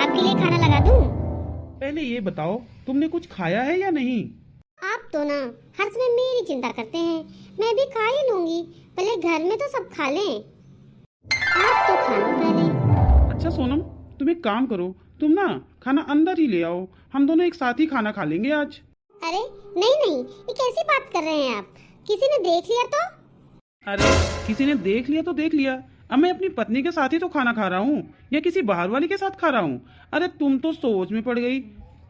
आपके लिए खाना लगा दूं? पहले ये बताओ तुमने कुछ खाया है या नहीं? आप तो ना हर समय मेरी चिंता करते हैं। मैं भी खा ही लूंगी, पहले घर में तो सब खा लें। आप तो खा लो पहले। अच्छा सोनम, तुम एक काम करो, तुम ना खाना अंदर ही ले आओ, हम दोनों एक साथ ही खाना खा लेंगे आज। अरे नहीं नहीं, ये कैसी बात कर रहे हैं आप? किसी ने देख लिया तो? अरे किसी ने देख लिया तो देख लिया, अब मैं अपनी पत्नी के साथ ही तो खाना खा रहा हूँ या किसी बाहर वाली के साथ खा रहा हूँ? अरे तुम तो सोच में पड़ गई।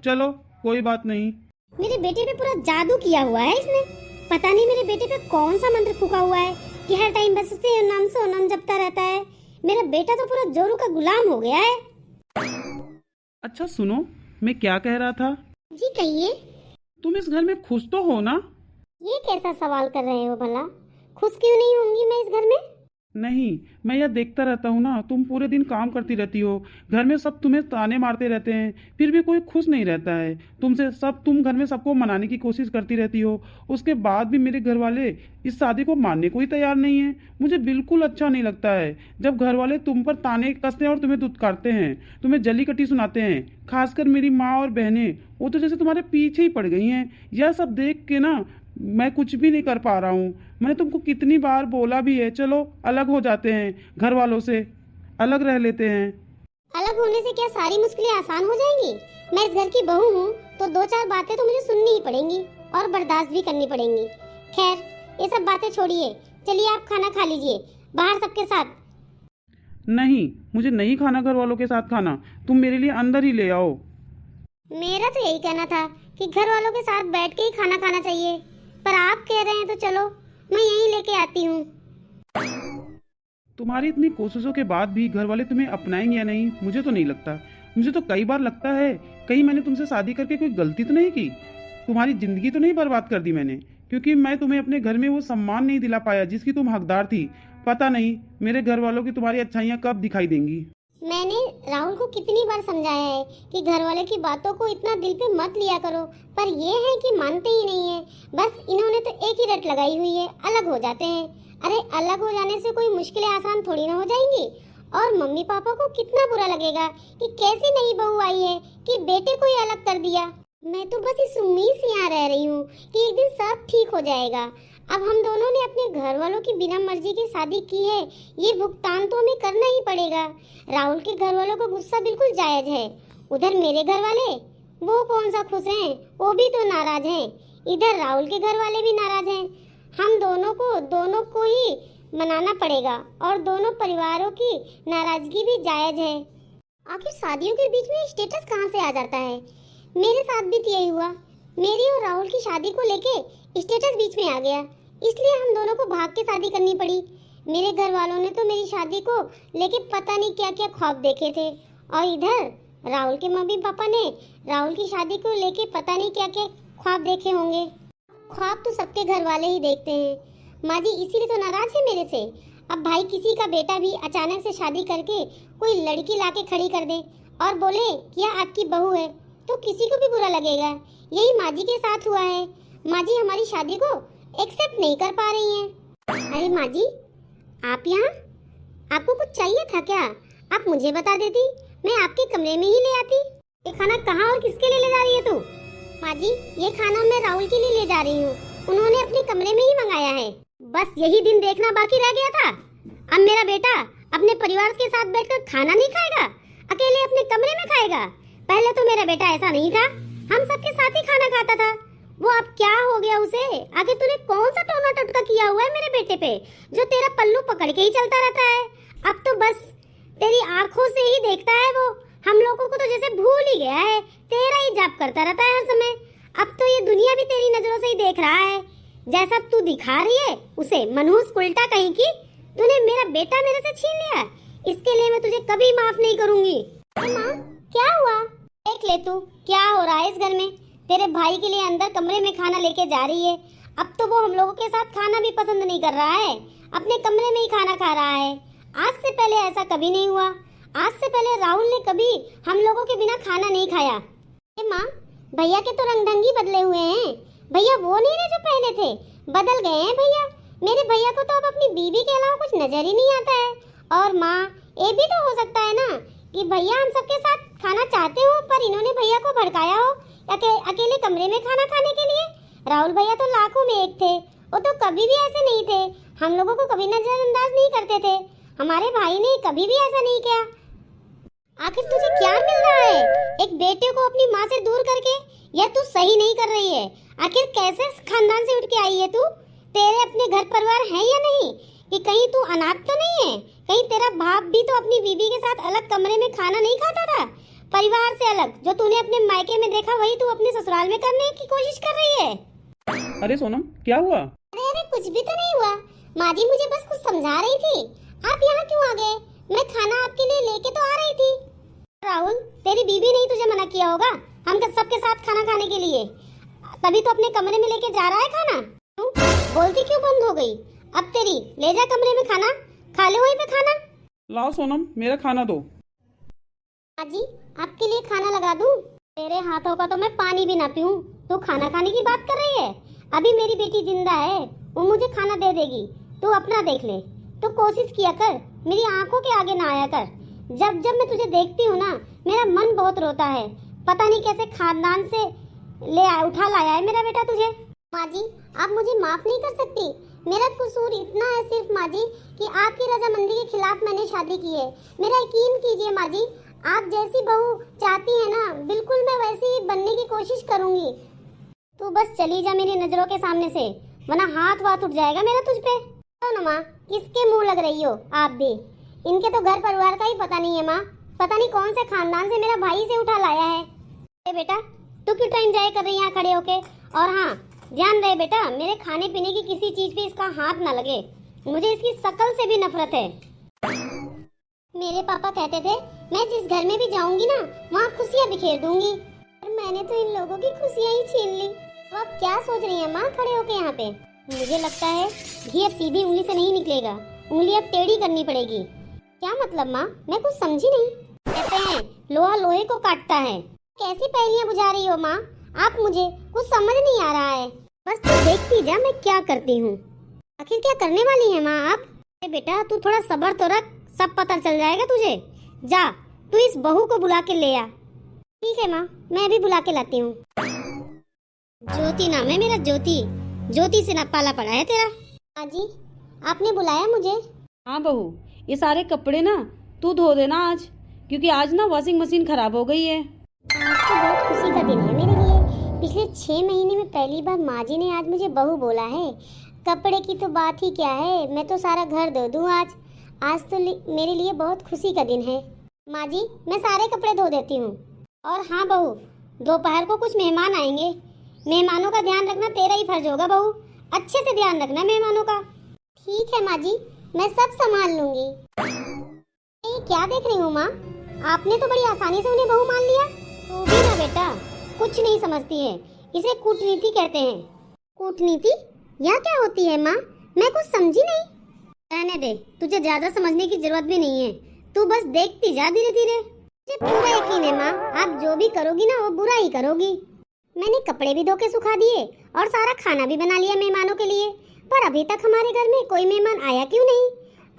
चलो कोई बात नहीं। मेरे बेटे पे पूरा जादू किया हुआ है इसने। पता नहीं मेरे बेटे पे कौन सा मंत्र फूका हुआ है कि हर टाइम बस से नाम जपता रहता है। मेरा बेटा तो पूरा जोरू का गुलाम हो गया है। अच्छा सुनो, मैं क्या कह रहा था? जी कहिए। तुम इस घर में खुश तो हो ना? ये कैसा सवाल कर रहे हो भला? खुश क्यों नहीं होंगी मैं इस घर में? नहीं, मैं यह देखता रहता हूँ ना, तुम पूरे दिन काम करती रहती हो, घर में सब तुम्हें ताने मारते रहते हैं, फिर भी कोई खुश नहीं रहता है तुमसे। तुम घर में सबको मनाने की कोशिश करती रहती हो, उसके बाद भी मेरे घर वाले इस शादी को मानने को ही तैयार नहीं है। मुझे बिल्कुल अच्छा नहीं लगता है जब घर वाले तुम पर ताने कसते हैं और तुम्हें दुत्कारते हैं, तुम्हें जली कटी सुनाते हैं। खासकर मेरी माँ और बहनें, वो तो जैसे तुम्हारे पीछे ही पड़ गई हैं। यह सब देख के ना मैं कुछ भी नहीं कर पा रहा हूँ। मैंने तुमको कितनी बार बोला भी है, चलो अलग हो जाते हैं, घर वालों से अलग रह लेते हैं। अलग होने से क्या सारी मुश्किलें आसान हो जाएंगी? मैं इस घर की बहू हूँ तो दो चार बातें तो मुझे सुननी ही पड़ेंगी और बर्दाश्त भी करनी पड़ेंगी। खैर ये सब बातें छोड़िए, चलिए आप खाना खा लीजिए बाहर सबके साथ। नहीं, मुझे नहीं खाना घर वालों के साथ खाना, तुम मेरे लिए अंदर ही ले आओ। मेरा तो यही कहना था कि घर वालों के साथ बैठ के ही खाना खाना चाहिए, पर आप कह रहे हैं तो चलो मैं यहीं लेके आती हूँ। तुम्हारी इतनी कोशिशों के बाद भी घर वाले तुम्हें अपनाएंगे या नहीं, मुझे तो नहीं लगता। मुझे तो कई बार लगता है कहीं मैंने तुमसे शादी करके कोई गलती तो नहीं की, तुम्हारी जिंदगी तो नहीं बर्बाद कर दी मैंने, क्योंकि मैं तुम्हें अपने घर में वो सम्मान नहीं दिला पाया जिसकी तुम हकदार थी। पता नहीं मेरे घर वालों की तुम्हारी अच्छाइयाँ कब दिखाई देंगी। मैंने राहुल को कितनी बार समझाया है कि घर वाले की बातों को इतना दिल पे मत लिया करो, पर ये है कि मानते ही नहीं है। बस इन्होंने तो एक ही रट लगाई हुई है, अलग हो जाते हैं। अरे अलग हो जाने से कोई मुश्किलें आसान थोड़ी ना हो जाएंगी। और मम्मी पापा को कितना बुरा लगेगा कि कैसी नई बहू आई है कि बेटे को ही अलग कर दिया। मैं तो बस इस उम्मीद से यहाँ रह रही हूँ कि एक दिन सब ठीक हो जाएगा। अब हम दोनों ने अपने घर वालों की बिना मर्जी की शादी की है, ये भुगतान तो हमें करना ही पड़ेगा। राहुल के घर वालों का गुस्सा बिल्कुल जायज है। उधर मेरे घर वाले, वो कौन सा खुश हैं, वो भी तो नाराज हैं। इधर राहुल के घर वाले भी नाराज हैं। हम दोनों को ही मनाना पड़ेगा और दोनों परिवारों की नाराजगी भी जायज है। आखिर शादियों के बीच में स्टेटस कहाँ से आ जाता है? मेरे साथ भी तो यही हुआ। मेरी और राहुल की शादी को लेके स्टेटस बीच में आ गया, इसलिए हम दोनों को भाग के शादी करनी पड़ी। मेरे घर वालों ने तो मेरी शादी को लेके पता नहीं क्या क्या ख्वाब देखे थे, और इधर राहुल के मम्मी पापा ने राहुल की शादी को लेके पता नहीं क्या क्या ख्वाब देखे होंगे। ख्वाब तो सबके घर वाले ही देखते हैं। माँ जी इसीलिए तो नाराज है मेरे से। अब भाई किसी का बेटा भी अचानक से शादी करके कोई लड़की लाके खड़ी कर दे और बोले कि यह आपकी बहू है, तो किसी को भी बुरा लगेगा। यही माँ जी के साथ हुआ है। माँ जी हमारी शादी को एक्सेप्ट नहीं कर पा रही हैं। अरे माँ जी, आप यहाँ? आपको कुछ चाहिए था क्या? आप मुझे बता देती, मैं आपके कमरे में ही ले आती। ये खाना कहाँ और किसके लिए ले जा रही है तू? माँ जी ये खाना मैं राहुल के लिए ले जा रही हूँ, उन्होंने अपने कमरे में ही मंगाया है। बस यही दिन देखना बाकी रह गया था। अब मेरा बेटा अपने परिवार के साथ बैठकर खाना नहीं खाएगा, अकेले अपने कमरे में खाएगा। पहले तो मेरा बेटा ऐसा नहीं था, हम सबके साथ ही खाना खाता था। वो अब क्या हो गया उसे? आगे तूने कौन सा टोना टटका किया हुआ है मेरे बेटे पे, जो तेरा पल्लू पकड़ के ही चलता रहता है? अब तो बस तेरी आंखों से ही देखता है वो, हम लोगों को तो जैसे भूल ही गया है, तेरा ही जाप करता रहता है हर समय। अब तो ये दुनिया भी तेरी नजरों से ही देख रहा है। जैसा तू दिखा रही है उसे मनहूस उल्टा कहीं की, तूने मेरा बेटा मेरे से छीन लिया, इसके लिए मैं तुझे कभी माफ नहीं करूंगी। माँ क्या हुआ? देख ले तू क्या हो रहा है इस घर में। तेरे भाई के लिए अंदर कमरे में खाना लेके जा रही है। अब तो वो हम लोगों के साथ खाना भी पसंद नहीं कर रहा है, अपने कमरे में ही खाना खा रहा है। आज से पहले ऐसा कभी नहीं हुआ। आज से पहले राहुल ने कभी हम लोगों के बिना खाना नहीं खाया। माँ भैया के तो रंग ढंगी बदले हुए हैं। भैया वो नहीं रहे जो पहले थे, बदल गए हैं भैया। मेरे भैया को तो अब अपनी बीवी के अलावा कुछ नजर ही नहीं आता है। और माँ ये भी तो हो सकता है ना कि भैया हम सबके साथ खाना चाहते हो, पर इन्होंने भैया को भड़काया हो अकेले कमरे में खाना खाने के लिए। राहुल भैया तो लाखों में एक थे, वो तो कभी भी ऐसे नहीं थे, हम लोगों को कभी नजरअंदाज नहीं करते थे। हमारे भाई ने कभी भी ऐसा नहीं किया। आखिर तुझे क्या मिल रहा है एक बेटे को अपनी माँ से दूर करके? यह तू सही नहीं कर रही है। आखिर कैसे खानदान से उठ के आई है तू? तेरे अपने घर परिवार है या नहीं? कि कहीं तू अनाथ तो नहीं है? कहीं तेरा बाप भी तो अपनी बीवी के साथ अलग कमरे में खाना नहीं खाता था? परिवार से अलग जो तूने अपने मायके में देखा वही तू अपने ससुराल में करने की कोशिश कर रही है। अरे सोनम, क्या हुआ? अरे कुछ भी तो नहीं हुआ। माँ जी मुझे बस कुछ समझा रही थी। आप यहाँ क्यों आ गए? मैं खाना आपके लिए लेके तो आ रही थी। राहुल, तेरी बीवी ने ही तुझे मना किया होगा हम सबके साथ खाना खाने के लिए, तभी तो अपने कमरे में लेके जा रहा है खाना। बोलती क्यों बंद हो गई? अब तेरी ले जा कमरे में खाना, खा ले वहीं पे खाना। लाओ सोनम, मेरा खाना दो। जी आपके लिए खाना लगा दूं? तेरे हाथों का तो मैं पानी भी ना पीऊं, तू खाना खाने की बात कर रही है? अभी मेरी बेटी जिंदा है, वो मुझे खाना दे देगी, तू अपना देख ले। तू कोशिश किया कर, मेरी आंखों के आगे ना आया कर। जब जब मैं तुझे देखती हूँ ना मेरा मन बहुत रोता है। पता नहीं कैसे खानदान से उठा लाया है मेरा बेटा तुझे। माँ जी आप मुझे माफ नहीं कर सकती? मेरा कसूर इतना है सिर्फ माँ जी कि आपकी रजामंदी के खिलाफ मैंने शादी की है। मेरा यकीन कीजिए माँ जी, आप जैसी बहू चाहती है ना बिल्कुल मैं वैसी ही बनने की कोशिश करूंगी। तू बस चली जा मेरी नजरों के सामने से, वरना हाथ वाथ उठ जाएगा मेरा तुझ पे। तो माँ किसके मुंह लग रही हो आप भी? इनके तो घर परिवार का ही पता नहीं है माँ, पता नहीं कौन से खानदान से मेरा भाई से उठा लाया है। बेटा तू क्यों टाइम जाए कर रही है यहाँ खड़े होके? और हाँ ध्यान रहे बेटा, मेरे खाने पीने की किसी चीज पे इसका हाथ ना लगे, मुझे इसकी शकल से भी नफरत है। मेरे पापा कहते थे मैं जिस घर में भी जाऊंगी ना वहाँ खुशियाँ बिखेर दूंगी, और मैंने तो इन लोगों की खुशियाँ ही छीन ली। तो आप क्या सोच रही हैं माँ खड़े होके यहाँ पे? मुझे लगता है घी अब सीधी उंगली से नहीं निकलेगा, उंगली अब टेढ़ी करनी पड़ेगी। क्या मतलब माँ? मैं कुछ समझी नहीं। कहते हैं लोहा लोहे को काटता है। कैसी पहेलियाँ बुझा रही हो माँ आप? मुझे कुछ समझ नहीं आ रहा है। बस तू देखती जा मैं क्या करती हूँ। आखिर क्या करने वाली है माँ आप? बेटा तू थोड़ा सब्र तो रख, सब पता चल जाएगा तुझे। जा तू इस बहू को बुला के ले आ। ठीक है माँ, मैं अभी बुला के लाती हूँ। ज्योति नाम है मेरा, ज्योति। ज्योति से ना पाला पड़ा है तेरा। हाँ जी आपने बुलाया मुझे? हाँ बहू, ये सारे कपड़े ना तू धो देना आज, क्योंकि आज ना वॉशिंग मशीन खराब हो गई है। आज तो बहुत खुशी का दिन है मेरे लिए। पिछले 6 महीने में पहली बार माँ जी ने आज मुझे बहू बोला है। कपड़े की तो बात ही क्या है, मैं तो सारा घर धो दूँ आज। आज तो मेरे लिए बहुत खुशी का दिन है। माँ जी मैं सारे कपड़े धो देती हूँ। और हाँ बहू, दोपहर को कुछ मेहमान आएंगे, मेहमानों का ध्यान रखना तेरा ही फर्ज होगा बहू। अच्छे से ध्यान रखना मेहमानों का। ठीक है माँ जी, मैं सब संभाल लूंगी। ये क्या देख रही हूँ माँ? आपने तो बड़ी आसानी से उन्हें बहू मान लिया। तू भी ना बेटा कुछ नहीं समझती है, इसे कूटनीति कहते हैं। कूटनीति? यह क्या होती है माँ? मैं कुछ समझी नहीं। रहने दे, तुझे ज्यादा समझने की जरूरत भी नहीं है, तू बस देखती जा धीरे धीरे। मुझे पूरा यकीन है माँ, आप जो भी करोगी ना वो बुरा ही करोगी। मैंने कपड़े भी धो के सुखा दिए और सारा खाना भी बना लिया मेहमानों के लिए, पर अभी तक हमारे घर में कोई मेहमान आया क्यों नहीं?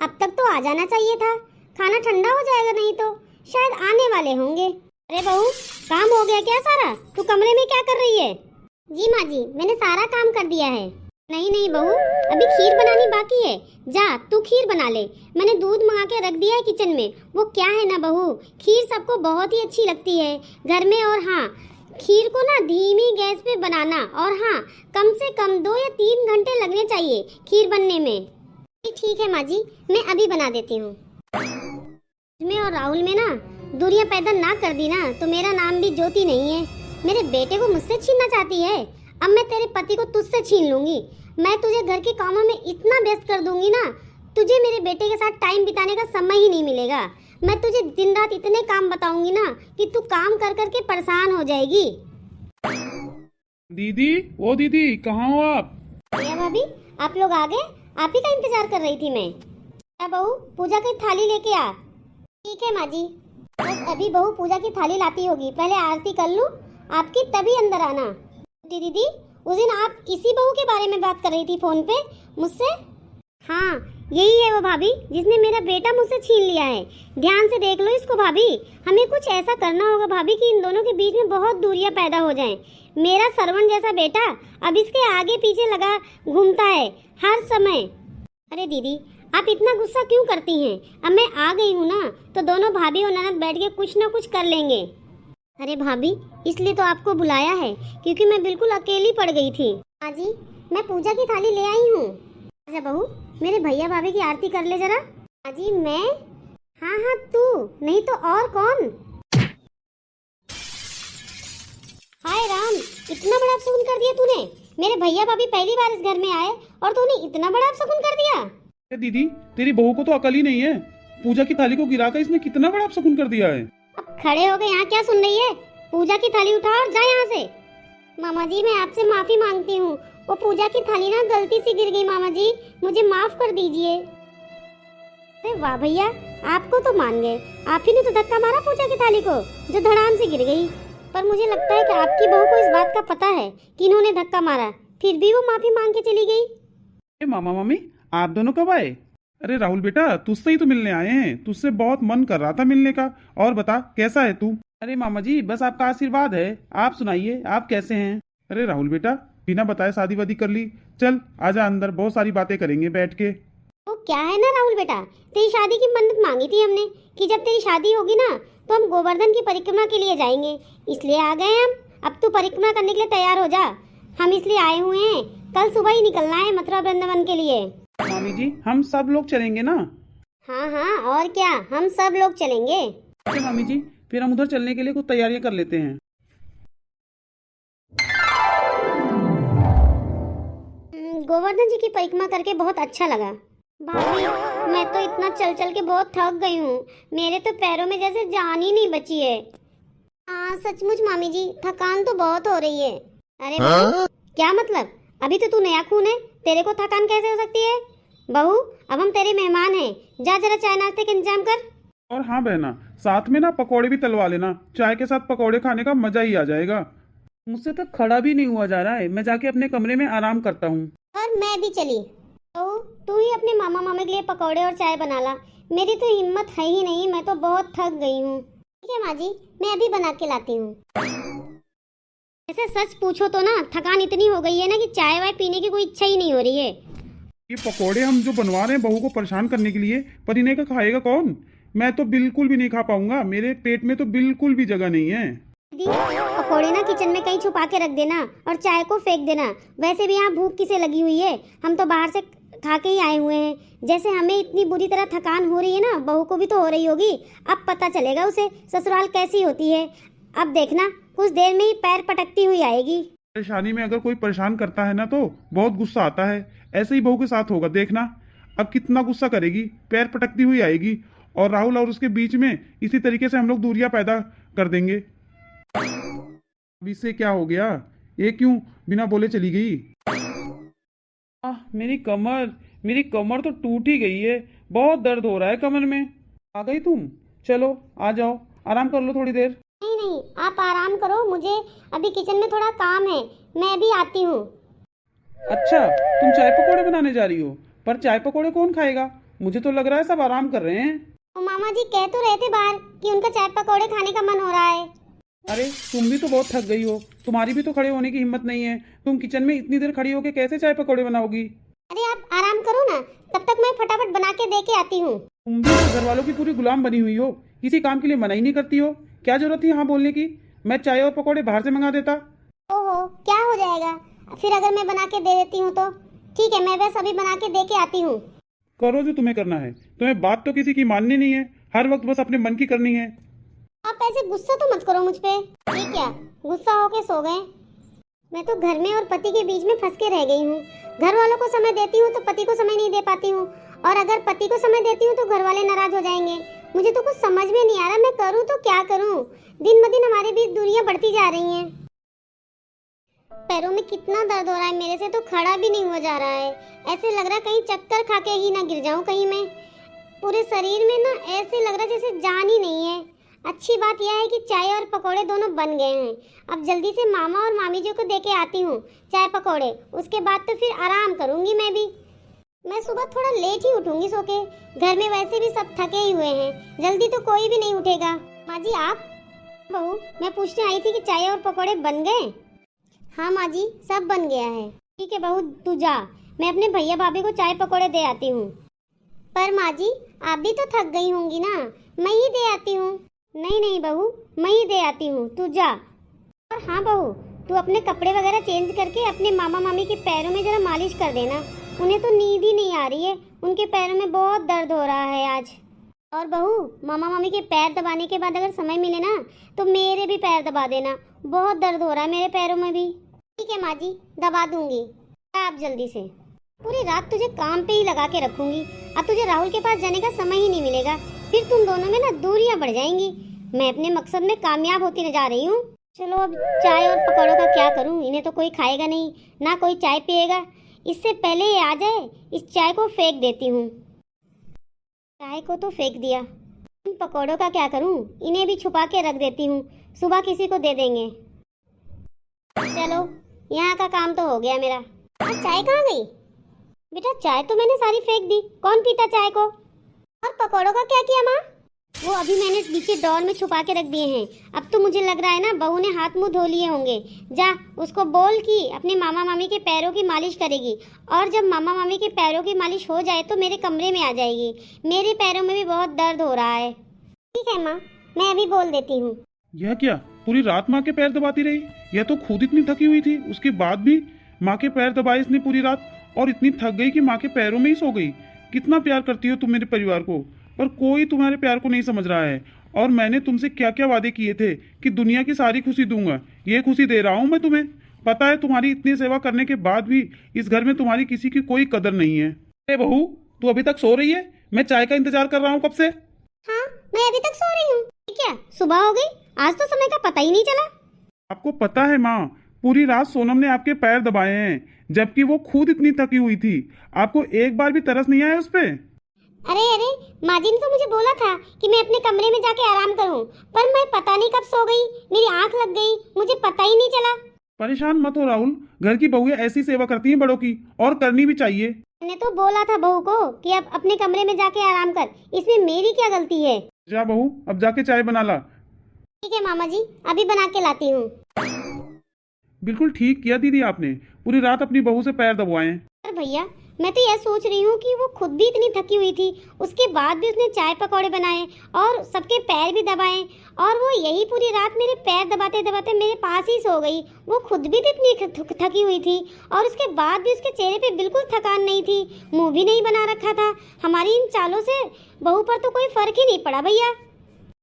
अब तक तो आ जाना चाहिए था। खाना ठंडा हो जाएगा नहीं तो शायद आने वाले होंगे। अरे बहू काम हो गया क्या सारा? तू कमरे में क्या कर रही है? जी माँ जी मैंने सारा काम कर दिया है। नहीं नहीं बहू, अभी खीर बनानी बाकी है। जा तू खीर बना ले, मैंने दूध मंगा के रख दिया है किचन में। वो क्या है ना बहू, खीर सबको बहुत ही अच्छी लगती है घर में। और हाँ, खीर को ना धीमी गैस पे बनाना, और हाँ कम से कम 2 या 3 घंटे लगने चाहिए खीर बनने में। ठीक है माँ जी, मैं अभी बना देती हूँ। मैं और राहुल में ना दूरियां पैदा ना कर दी ना तो मेरा नाम भी ज्योति नहीं है। मेरे बेटे को मुझसे छीनना चाहती है, अब मैं तेरे पति को तुझसे छीन लूंगी। मैं तुझे घर के कामों में इतना व्यस्त कर दूंगी ना, तुझे मेरे बेटे के साथ टाइम बिताने का समय ही नहीं मिलेगा। मैं तुझे दिन रात इतने काम बताऊंगी ना कि तू काम कर कर के परेशान हो जाएगी। दीदी, ओ दीदी, कहाँ हो आप? भैया भाभी आप लोग आ गए? आप ही का इंतजार कर रही थी मैं। क्या बहू पूजा की थाली लेके आ। ठीक है माँ जी, बस अभी बहू पूजा की थाली लाती होगी, पहले आरती कर लूँ आपकी तभी अंदर आना। दीदी उस दिन आप इसी बहू के बारे में बात कर रही थी फोन पे मुझसे? हाँ यही है वो भाभी जिसने मेरा बेटा मुझसे छीन लिया है। ध्यान से देख लो इसको भाभी। हमें कुछ ऐसा करना होगा भाभी कि इन दोनों के बीच में बहुत दूरियां पैदा हो जाएं। मेरा सरवण जैसा बेटा अब इसके आगे पीछे लगा घूमता है हर समय। अरे दीदी, आप इतना गुस्सा क्यों करती हैं? अब मैं आ गई हूँ ना, तो दोनों भाभी और ननद बैठ के कुछ ना कुछ कर लेंगे। अरे भाभी, इसलिए तो आपको बुलाया है क्योंकि मैं बिल्कुल अकेली पड़ गई थी। हाँ जी, मैं पूजा की थाली ले आई हूँ। अच्छा बहू, मेरे भैया भाभी की आरती कर ले जरा। हाँ जी मैं? हाँ हाँ तू, नहीं तो और कौन? हाय राम, इतना बड़ा अपशगुन कर दिया तूने। मेरे भैया भाभी पहली बार इस घर में आए और तूने इतना बड़ा अपशगुन कर दिया। अरे दीदी, तेरी बहू को तो अकल ही नहीं है। पूजा की थाली को गिराकर इसने कितना बड़ा अपशगुन कर दिया है। अब खड़े हो गए यहाँ क्या सुन रही है? पूजा की थाली उठा और जा यहाँ से। मामा जी, मैं आपसे माफी मांगती हूँ। वो पूजा की थाली ना गलती से गिर गई मामा जी, मुझे माफ कर दीजिए। अरे वाह भैया, आपको तो मान गए। आप ही ने तो धक्का मारा पूजा की थाली को जो धड़ाम से गिर गई। पर मुझे लगता है कि आपकी बहू को इस बात का पता है कि इन्होंने धक्का मारा, फिर भी वो माफी मांग के चली गई। अरे मामा मामी, आप दोनों कब आए? अरे राहुल बेटा, तुझसे ही तो मिलने आए हैं। तुझसे बहुत मन कर रहा था मिलने का। और बता, कैसा है तू? अरे मामा जी, बस आपका आशीर्वाद है। आप सुनाइए, आप कैसे हैं? अरे राहुल बेटा, बिना बताए शादी वादी कर ली। चल आजा अंदर, बहुत सारी बातें करेंगे बैठ के। तो क्या है ना राहुल बेटा, तेरी शादी की मन्नत मांगी थी हमने कि जब तेरी शादी होगी ना तो हम गोवर्धन की परिक्रमा के लिए जाएंगे, इसलिए आ गए हम। अब तू परिक्रमा करने के लिए तैयार हो जा। हम इसलिए आए हुए हैं, कल सुबह ही निकलना है मथुरा वृंदावन के लिए। मामी जी, हम सब लोग चलेंगे ना? हाँ हाँ, और क्या, हम सब लोग चलेंगे। अरे मामी जी, फिर हम उधर चलने के लिए कुछ तैयारियां कर लेते हैं। गोवर्धन जी की परिक्रमा करके बहुत अच्छा लगा। भाभी, मैं तो इतना चल चल के बहुत थक गई हूँ। मेरे तो पैरों में जैसे जान ही नहीं बची है। हाँ सचमुच मामी जी, थकान तो बहुत हो रही है। अरे बहू, क्या मतलब? अभी तो तू नया खून है, तेरे को थकान कैसे हो सकती है? बहू, अब हम तेरे मेहमान हैं, जा जरा चाय नाश्ते का इंतजाम कर। और हाँ बहना, साथ में ना पकौड़े भी तलवा लेना। चाय के साथ पकौड़े खाने का मजा ही आ जाएगा। मुझसे तो खड़ा भी नहीं हुआ जा रहा है। मैं जाके अपने कमरे में आराम करता हूँ। और मैं भी चली। तो तू ही अपने मामा मामे के लिए पकौड़े और चाय बना ला। मेरी तो हिम्मत है ही नहीं, मैं तो बहुत थक गई हूँ। ठीक है माँ जी, मैं अभी बना के लाती हूँ। ऐसे सच पूछो तो ना, थकान इतनी हो गई है ना कि चाय वाय पीने की कोई इच्छा ही नहीं हो रही है। ये पकौड़े हम जो बनवा रहे हैं बहू को परेशान करने के लिए, पर इन्हें का खाएगा कौन? मैं तो बिल्कुल भी नहीं खा पाऊंगा। मेरे पेट में तो बिल्कुल भी जगह नहीं है। पकौड़े ना किचन में कहीं छुपा के रख देना और चाय को फेंक देना। वैसे भी यहाँ भूख किसे लगी हुई है? हम तो बाहर से खा के ही आए हुए हैं। जैसे हमें इतनी बुरी तरह थकान हो रही है ना, बहू को भी तो हो रही होगी। अब पता चलेगा उसे ससुराल कैसी होती है। अब देखना, कुछ देर में ही पैर पटकती हुई आएगी। परेशानी में अगर कोई परेशान करता है ना तो बहुत गुस्सा आता है। ऐसे ही बहू के साथ होगा, देखना। अब कितना गुस्सा करेगी, पैर पटकती हुई आएगी। और राहुल और उसके बीच में इसी तरीके से हम लोग दूरियां पैदा कर देंगे। अब इससे क्या हो गया? ये क्यों बिना बोले चली गई? मेरी कमर तो टूट ही गई है। बहुत दर्द हो रहा है कमर में। आ गई तुम? चलो आ जाओ, आराम कर लो थोड़ी देर। नहीं नहीं, आप आराम करो, मुझे अभी किचन में थोड़ा काम है, मैं अभी आती हूँ। अच्छा, तुम चाय पकौड़े बनाने जा रही हो? पर चाय पकौड़े कौन खाएगा? मुझे तो लग रहा है सब आराम कर रहे हैं। और मामा जी कह तो रहे थे बाहर कि उनका चाय पकौड़े खाने का मन हो रहा है। अरे तुम भी तो बहुत थक गई हो, तुम्हारी भी तो खड़े होने की हिम्मत नहीं है। तुम किचन में इतनी देर खड़ी होकर कैसे चाय पकौड़े बनाओगी? अरे आप आराम करो ना, तब तक मैं फटाफट बना के दे के आती हूँ। तुम भी तो घर वालों की पूरी गुलाम बनी हुई हो, किसी काम के लिए मना ही नहीं करती हो। क्या जरूरत थी हाँ बोलने की? मैं चाय और पकौड़े बाहर से मंगा देता। ओहो, क्या हो जाएगा फिर अगर मैं बना के दे देती हूँ तो? ठीक है, मैं बस अभी बना के दे के आती हूँ। करो जो तुम्हें करना है। तुम्हें बात तो किसी की माननी नहीं है, हर वक्त बस अपने मन की करनी है। आप ऐसे गुस्सा तो मत करो मुझ पे। ये क्या, गुस्सा होके सो गए? मैं तो घर में और पति के बीच में फंस के रह गई हूँ। घर वालों को समय देती हूँ तो पति को समय नहीं दे पाती हूँ, और अगर पति को समय देती हूँ तो घर वाले नाराज हो जाएंगे। मुझे तो कुछ समझ में नहीं आ रहा, मैं करूँ तो क्या करूँ? दिन ब दिन हमारे बीच दूरियां बढ़ती जा रही हैं। पैरों में कितना दर्द हो रहा है, मेरे से तो खड़ा भी नहीं हुआ जा रहा है। ऐसे लग रहा है कहीं चक्कर खा के ही ना गिर जाऊं कहीं मैं। पूरे शरीर में ना ऐसे लग रहा है जैसे जान ही नहीं है। अच्छी बात यह है कि चाय और पकोड़े दोनों बन गए हैं। अब जल्दी से मामा और मामी जी को दे के आती हूँ चाय पकोड़े, उसके बाद तो फिर आराम करूँगी मैं भी। मैं सुबह थोड़ा लेट ही उठूंगी सो के। घर में वैसे भी सब थके ही हुए हैं, जल्दी तो कोई भी नहीं उठेगा। माँ जी आप? बहू मैं पूछने आई थी कि चाय और पकौड़े बन गए? हाँ माँ जी सब बन गया है। ठीक है बहू तू जा, मैं अपने भैया भाभी को चाय पकौड़े दे आती हूँ। पर माँ जी आप भी तो थक गई होंगी ना, मैं ही दे आती हूँ। नहीं नहीं बहू मैं ही दे आती हूँ, तू जा। और हाँ बहू तू अपने कपड़े वगैरह चेंज करके अपने मामा मामी के पैरों में जरा मालिश कर देना। उन्हें तो नींद ही नहीं आ रही है, उनके पैरों में बहुत दर्द हो रहा है आज। और बहू मामा मामी के पैर दबाने के बाद अगर समय मिले ना तो मेरे भी पैर दबा देना, बहुत दर्द हो रहा है मेरे पैरों में भी। ठीक है माँ जी दबा दूंगी, आप जल्दी से। पूरी रात तुझे काम पे ही लगा के रखूंगी, अब तुझे राहुल के पास जाने का समय ही नहीं मिलेगा, फिर तुम दोनों में ना दूरियां बढ़ जाएंगी। मैं अपने मकसद में कामयाब होती न जा रही हूँ। चलो अब चाय और पकौड़ों का क्या करूँ, इन्हें तो कोई खाएगा नहीं, ना कोई चाय पिएगा। इससे पहले ये आ जाए इस चाय को फेंक देती हूँ। चाय को तो फेंक दिया, इन पकौड़ों का क्या करूँ, इन्हें भी छुपा के रख देती हूँ, सुबह किसी को दे देंगे। चलो यहाँ का काम तो हो गया मेरा। चाय कहाँ गई? बेटा चाय तो मैंने सारी फेंक दी, कौन पीता चाय को? और पकौड़ों का क्या किया माँ? वो अभी मैंने नीचे ड्रॉर में छुपा के रख दिए हैं। अब तो मुझे लग रहा है ना बहू ने हाथ मुंह धो लिए होंगे। जा उसको बोल कि अपने मामा मामी के पैरों की मालिश करेगी, और जब मामा मामी के पैरों की मालिश हो जाए तो मेरे कमरे में आ जाएगी, मेरे पैरों में भी बहुत दर्द हो रहा है। ठीक है माँ मैं अभी बोल देती हूँ। यह क्या, पूरी रात माँ के पैर दबाती रही? यह तो खुद इतनी थकी हुई थी, उसके बाद भी माँ के पैर दबाए इसने पूरी रात, और इतनी थक गई कि माँ के पैरों में ही सो गई। कितना प्यार करती हो तुम मेरे परिवार को, पर कोई तुम्हारे प्यार को नहीं समझ रहा है। और मैंने तुमसे क्या क्या वादे किए थे कि दुनिया की सारी खुशी दूंगा, ये खुशी दे रहा हूँ मैं तुम्हें। पता है तुम्हारी इतनी सेवा करने के बाद भी इस घर में तुम्हारी किसी की कोई कदर नहीं है। अरे बहू तू अभी तक सो रही है? मैं चाय का इंतजार कर रहा हूँ कब से। हाँ मैं अभी तक सो रही हूँ। क्या सुबह हो गई? आज तो समय का पता ही नहीं चला। आपको पता है माँ, पूरी रात सोनम ने आपके पैर दबाए हैं, जबकि वो खुद इतनी थकी हुई थी। आपको एक बार भी तरस नहीं आया उस पे? अरे माँ जी ने तो मुझे बोला था कि मैं अपने कमरे में जाके आराम करूं, पर मैं पता नहीं कब सो गई, मेरी आंख लग गई, मुझे पता ही नहीं चला। परेशान मत हो राहुल, घर की बहुएं ऐसी सेवा करती हैं बड़ों की, और करनी भी चाहिए। मैंने तो बोला था बहू को कि अब अपने कमरे में जाके आराम कर, इसमें मेरी क्या गलती है? जा बहू अब जाके चाय बना ला। ठीक है मामा जी अभी बना के लाती हूँ। बिल्कुल ठीक किया दीदी आपने, पूरी रात अपनी बहू से पैर दबवाए हैं। पर भैया मैं तो यह सोच रही हूँ कि वो खुद भी इतनी थकी हुई थी, उसके बाद भी उसने चाय पकौड़े बनाए और सबके पैर भी दबाए, और वो यही पूरी रात मेरे पैर दबाते दबाते मेरे पास ही सो गई। वो खुद भी तो इतनी थकी हुई थी, और उसके बाद भी उसके चेहरे पे बिल्कुल थकान नहीं थी, मुंह भी नहीं बना रखा था। हमारी इन चालों से बहू पर तो कोई फर्क ही नहीं पड़ा भैया।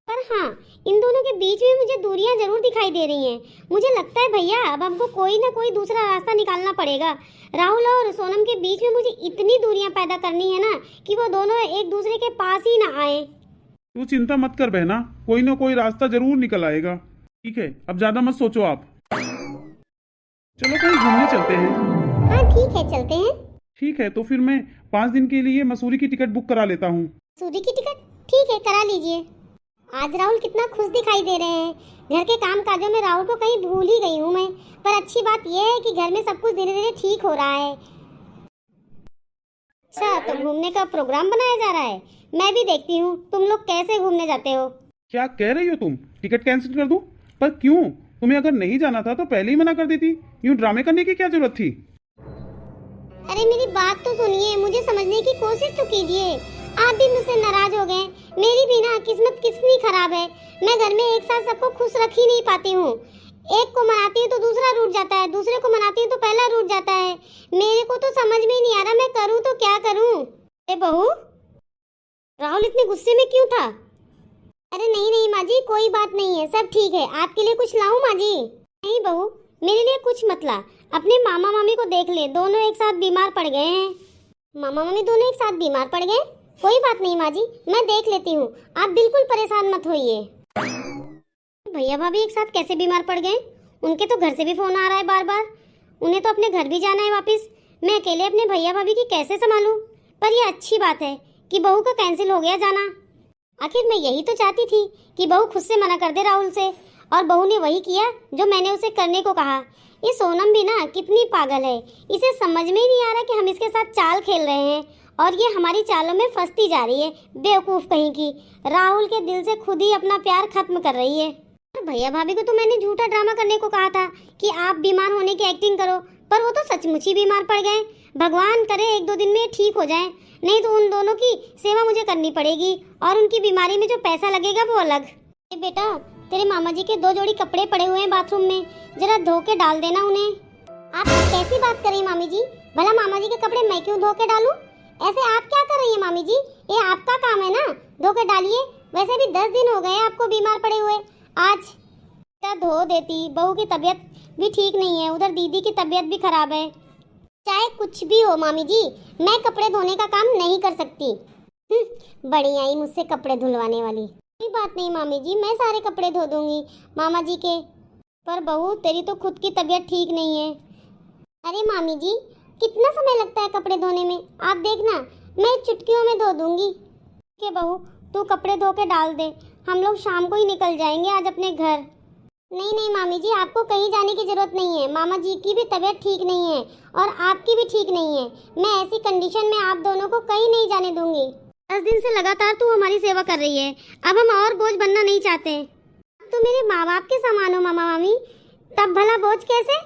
पर हाँ इन दोनों के बीच में मुझे दूरियां जरूर दिखाई दे रही हैं। मुझे लगता है भैया अब हमको कोई ना कोई दूसरा रास्ता निकालना पड़ेगा। राहुल और सोनम के बीच में मुझे इतनी दूरियां पैदा करनी है ना कि वो दोनों एक दूसरे के पास ही ना आए। तू चिंता मत कर बहना, कोई ना कोई रास्ता जरूर निकल आएगा। ठीक है अब ज्यादा मत सोचो आप, चलो कहीं घूमने चलते हैं। हाँ ठीक है चलते हैं। ठीक है तो फिर मैं 5 दिन के लिए मसूरी की टिकट बुक करा लेता हूँ। मसूरी की टिकट? ठीक है करा लीजिए। आज राहुल कितना खुश दिखाई दे रहे हैं। घर के काम काजों में राहुल को कहीं भूल ही गई हूँ मैं, पर अच्छी बात यह है कि घर में सब कुछ धीरे धीरे ठीक हो रहा है। अच्छा तो घूमने का प्रोग्राम बनाया जा रहा है, मैं भी देखती हूँ तुम लोग कैसे घूमने जाते हो। क्या कह रही हो तुम? टिकट कैंसिल कर दूं? पर क्यों? तुम्हें अगर नहीं जाना था तो पहले ही मना कर देती, यूं ड्रामे करने की क्या जरूरत थी? अरे मेरी बात तो सुनिए, मुझे समझने की कोशिश तो कीजिए। आप भी मुझसे नाराज हो गए। मेरी भी ना किस्मत कितनी खराब है, मैं घर में एक साथ सबको खुश रख ही नहीं पाती हूँ। एक को मनाती हूँ तो दूसरा रूठ जाता है, दूसरे को मनाती हूँ तो पहला रूठ जाता है। मेरे को तो समझ में ही नहीं आ रहा मैं करूँ तो क्या करूँ। ए बहू राहुल इतने गुस्से में क्यों था? अरे नहीं नहीं माँ जी कोई बात नहीं है, सब ठीक है। आपके लिए कुछ लाऊं माँ जी? नहीं बहू मेरे लिए कुछ मत ला, अपने मामा मामी को देख ले, दोनों एक साथ बीमार पड़ गए हैं। मामा मामी दोनों एक साथ बीमार पड़ गए? कोई बात नहीं माँ जी मैं देख लेती हूँ, आप बिल्कुल परेशान मत होइए। भैया भाभी एक साथ कैसे बीमार पड़ गए? उनके तो घर से भी फोन आ रहा है बार बार, उन्हें तो अपने घर भी जाना है वापस। मैं अकेले अपने भैया भाभी की कैसे संभालूं? पर यह अच्छी बात है कि बहू का कैंसिल हो गया जाना। आखिर मैं यही तो चाहती थी कि बहू खुद से मना कर दे राहुल से, और बहू ने वही किया जो मैंने उसे करने को कहा। ये सोनम भी ना कितनी पागल है, इसे समझ में ही नहीं आ रहा कि हम इसके साथ चाल खेल रहे हैं और ये हमारी चालों में फंसती जा रही है, बेवकूफ़ कहीं की। राहुल के दिल से खुद ही अपना प्यार खत्म कर रही है। भैया भाभी को तो मैंने झूठा ड्रामा करने को कहा था कि आप बीमार होने की एक्टिंग करो, पर वो तो सचमुच ही बीमार पड़ गए। भगवान करे 1-2 दिन में ठीक हो जाए, नहीं तो उन दोनों की सेवा मुझे करनी पड़ेगी और उनकी बीमारी में जो पैसा लगेगा वो अलग। बेटा, तेरे मामा जी के 2 जोड़ी कपड़े पड़े हुए हैं बाथरूम में, जरा धो के डाल देना उन्हें। आप कैसी बात कर रही हैं मामी जी? भला मामा जी के कपड़े मैं क्यों धो के डालूं? ऐसे आप क्या कर रही हैं मामी जी? ये आपका काम है ना, धो के डालिए। वैसे भी 10 दिन हो गए आपको बीमार पड़े हुए। आज बेटा धो देती, बहू की तबीयत भी ठीक नहीं है, उधर दीदी की तबीयत भी खराब है। चाहे कुछ भी हो मामी जी, मैं कपड़े धोने का काम नहीं कर सकती। बड़ी आई मुझसे कपड़े धुलवाने वाली। कोई बात नहीं मामी जी, मैं सारे कपड़े धो दूंगी मामा जी के। पर बहू तेरी तो खुद की तबीयत ठीक नहीं है। अरे मामी जी, कितना समय लगता है कपड़े धोने में? आप देखना, मैं चुटकियों में धो दूंगी। ठीक है बहू, तू कपड़े धो के डाल दे, हम लोग शाम को ही निकल जाएंगे आज अपने घर। नहीं नहीं मामी जी, आपको कहीं जाने की जरूरत नहीं है। मामा जी की भी तबीयत ठीक नहीं है और आपकी भी ठीक नहीं है। मैं ऐसी कंडीशन में आप दोनों को कहीं नहीं जाने दूंगी। 10 दिन से लगातार तू हमारी सेवा कर रही है, अब हम और बोझ बनना नहीं चाहते। तो मेरे माँ बाप के समान हो मामा मामी, तब भला बोझ कैसे?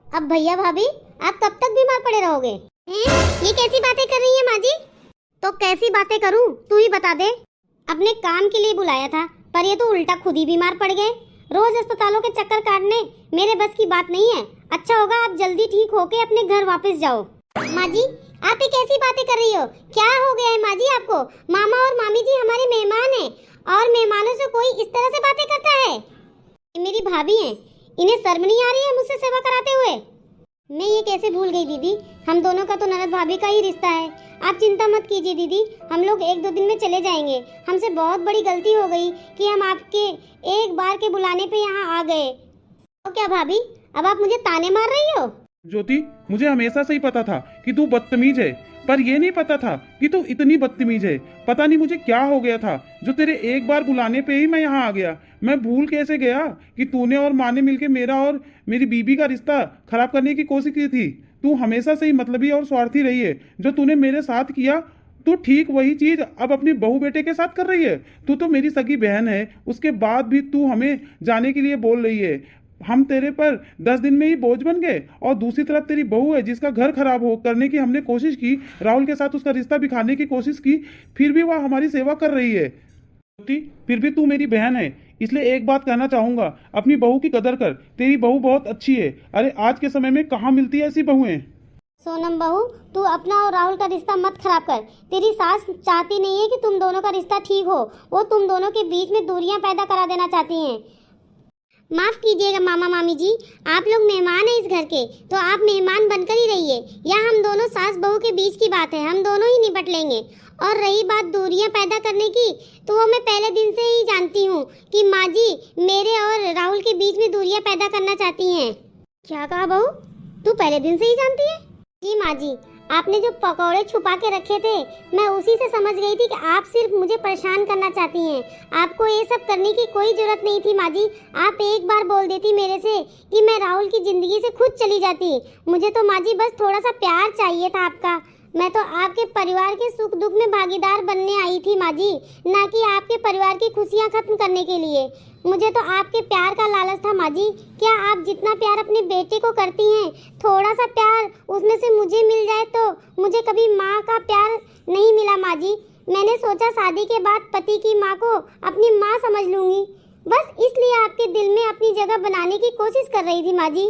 अब भैया भाभी आप कब तक बीमार पड़े रहोगे? ये कैसी बातें कर रही है माँ जी? तो कैसी बातें करूं, तू ही बता दे। अपने काम के लिए बुलाया था, पर ये तो उल्टा खुद ही बीमार पड़ गए। रोज अस्पतालों के चक्कर काटने मेरे बस की बात नहीं है। अच्छा होगा आप जल्दी ठीक होके अपने घर वापस जाओ। माँ जी आप ये कैसी बातें कर रही हो? क्या हो गया है माँ जी आपको? मामा और मामी जी हमारे मेहमान हैं और मेहमानों से कोई इस तरह से बातें करता है? ये मेरी भाभी हैं, इन्हें शर्म नहीं आ रही है मुझसे सेवा कराते हुए? मैं ये कैसे भूल गई दीदी, हम दोनों का तो ननद भाभी का ही रिश्ता है। आप चिंता मत कीजिए दीदी, हम लोग 1-2 दिन में चले जाएंगे। हमसे बहुत बड़ी गलती हो गई कि हम आपके एक बार के बुलाने पे यहाँ आ गए। तो क्या भाभी, अब आप मुझे ताने मार रही हो? ज्योति, मुझे हमेशा से ही पता था कि तू बदतमीज है, पर ये नहीं पता था कि तू इतनी बदतमीज है। पता नहीं मुझे क्या हो गया था जो तेरे एक बार बुलाने पे ही मैं यहाँ आ गया। मैं भूल कैसे गया कि तूने और माँ ने मिलके मेरा और मेरी बीबी का रिश्ता खराब करने की कोशिश की थी। तू हमेशा से ही मतलबी और स्वार्थी रही है। जो तूने मेरे साथ किया, तू ठीक वही चीज अब अपनी बहू बेटे के साथ कर रही है। तू तो मेरी सगी बहन है, उसके बाद भी तू हमें जाने के लिए बोल रही है। हम तेरे पर 10 दिन में ही बोझ बन गए, और दूसरी तरफ तेरी बहू है जिसका घर खराब हो करने की हमने कोशिश की, राहुल के साथ उसका रिश्ता बिखारने की कोशिश की, फिर भी वह हमारी सेवा कर रही है। फिर भी तू मेरी बहन है, इसलिए एक बात कहना चाहूंगा, अपनी बहू की कदर कर। तेरी बहू बहुत अच्छी है। अरे आज के समय में कहाँ मिलती है ऐसी बहुएं। सोनम बहू, तू अपना और राहुल का रिश्ता मत खराब कर। तेरी सास चाहती नहीं है कि तुम दोनों का रिश्ता ठीक हो, वो तुम दोनों के बीच में दूरियां पैदा करा देना चाहती हैं। माफ कीजिएगा मामा मामी जी, आप लोग मेहमान हैं इस घर के, तो आप मेहमान बनकर ही रहिए। यह हम दोनों सास बहू के बीच की बात है, हम दोनों ही निपट लेंगे। और रही बात दूरियां पैदा करने की, तो वो मैं पहले दिन से ही जानती हूँ कि माँ जी मेरे और राहुल के बीच में दूरियां पैदा करना चाहती हैं। क्या कहा बहू, तू पहले दिन से ही जानती है? जी माँ जी, आपने जो पकौड़े छुपा के रखे थे, मैं उसी से समझ गई थी कि आप सिर्फ मुझे परेशान करना चाहती हैं। आपको ये सब करने की कोई जरूरत नहीं थी माँ जी। आप एक बार बोल देती मेरे से कि मैं राहुल की जिंदगी से खुद चली जाती। मुझे तो माँ जी बस थोड़ा सा प्यार चाहिए था आपका। मैं तो आपके परिवार के सुख दुख में भागीदार बनने आई थी माँ जी, ना कि आपके परिवार की खुशियाँ खत्म करने के लिए। मुझे तो आपके प्यार का लालच था माँ जी। क्या आप जितना प्यार अपने बेटे को करती हैं, थोड़ा सा प्यार उसमें से मुझे मिल जाए तो मुझे कभी माँ का प्यार नहीं मिला माँ जी। मैंने सोचा शादी के बाद पति की माँ को अपनी माँ समझ लूँगी, बस इसलिए आपके दिल में अपनी जगह बनाने की कोशिश कर रही थी माँ जी।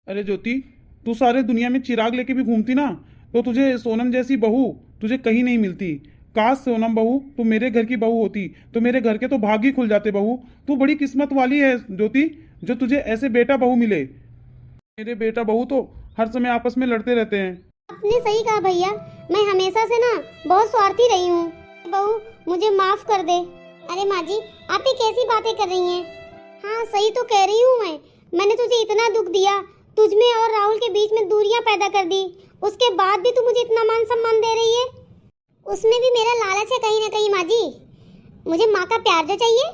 अरे ज्योति, तू सारे दुनिया में चिराग लेके भी घूमती ना, तो तुझे सोनम जैसी बहू तुझे कहीं नहीं मिलती। काश सोनम बहू तू मेरे घर की बहू होती तो मेरे घर के तो भाग ही खुल जाते। बहू तू बड़ी किस्मत वाली है ज्योति, जो तुझे ऐसे बेटा बहू मिले। मेरे बेटा बहू तो हर समय आपस में लड़ते रहते हैं। आपने सही कहा भैया, मैं हमेशा से ना बहुत स्वार्थी रही हूँ। बहू मुझे माफ कर दे। अरे माँ जी, आप ये कैसी बातें कर रही हैं? हाँ सही तो कह रही हूँ मैंने तुझे इतना दुख दिया, तुझमें और राहुल के बीच में दूरियां पैदा कर दी, उसके बाद भी तू मुझे इतना मान सम्मान दे रही है। उसमें भी मेरा लालच है कहीं ना कहीं माँ जी। मुझे माँ का प्यार जो चाहिए।